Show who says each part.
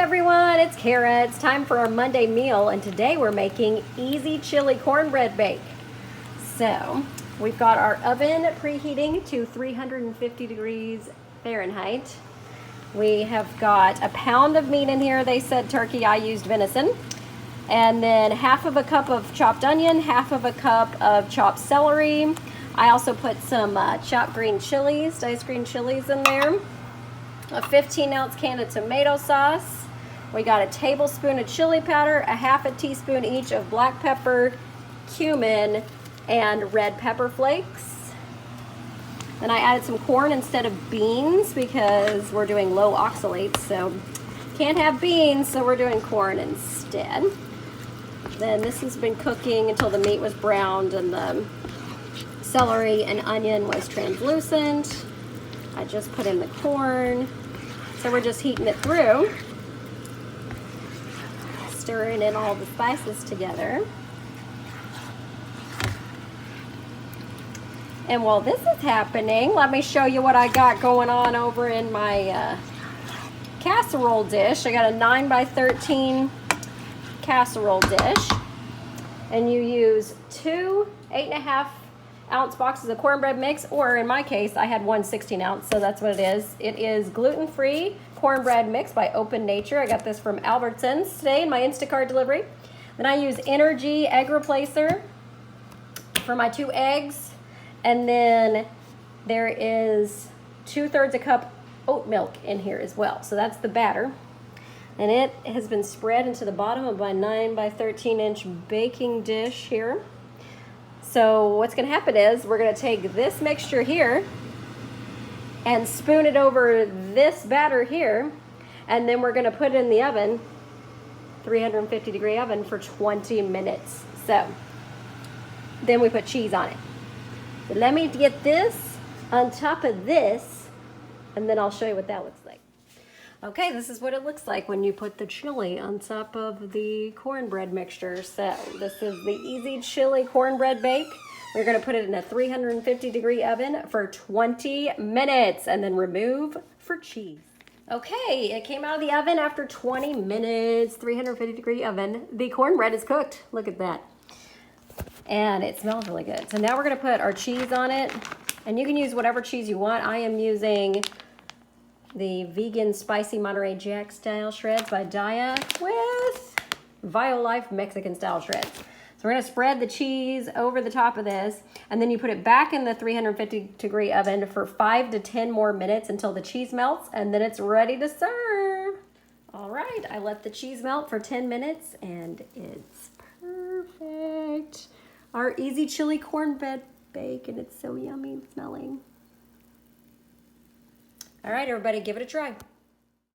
Speaker 1: everyone, it's Kara. It's time for our Monday meal, and today we're making easy chili cornbread bake. So we've got our oven preheating to 350 degrees Fahrenheit. We have got a pound of meat in here. They said turkey, I used venison. And then half of a cup of chopped onion, half of a cup of chopped celery. I also put some chopped green chilies, diced green chilies in there. A 15-ounce can of tomato sauce. We got a tablespoon of chili powder, a half a teaspoon each of black pepper, cumin, and red pepper flakes. Then I added some corn instead of beans because we're doing low oxalates, so can't have beans, so we're doing corn instead. Then this has been cooking until the meat was browned and the celery and onion was translucent. I just put in the corn. So we're just heating it through, stirring in all the spices together. And while this is happening, let me show you what I got going on over in my casserole dish. I got a 9x13 casserole dish, and you use two 8.5-ounce boxes of cornbread mix, or in my case, I had one 16-ounce, so that's what it is. It is gluten-free cornbread mix by Open Nature. I got this from Albertsons today in my Instacart delivery. Then I use Energy egg replacer for my 2 eggs, and then there is 2/3 a cup oat milk in here as well. So that's the batter, and it has been spread into the bottom of my 9x13-inch baking dish here. So what's going to happen is we're going to take this mixture here and spoon it over this batter here, and then we're going to put it in the oven, 350 degree oven, for 20 minutes. So then we put cheese on it. So let me get this on top of this, and then I'll show you what that looks like. Okay, this is what it looks like when you put the chili on top of the cornbread mixture. So this is the easy chili cornbread bake. We're gonna put it in a 350 degree oven for 20 minutes and then remove for cheese. Okay, it came out of the oven after 20 minutes, 350 degree oven. The cornbread is cooked, look at that. And it smells really good. So now we're gonna put our cheese on it, and you can use whatever cheese you want. I am using the vegan spicy Monterey Jack style shreds by Daya with Violife Mexican style shreds. So we're gonna spread the cheese over the top of this, and then you put it back in the 350 degree oven for 5 to 10 more minutes until the cheese melts, and then it's ready to serve. All right, I let the cheese melt for 10 minutes and it's perfect. Our easy chili cornbread bake, and it's so yummy smelling. All right, everybody, give it a try.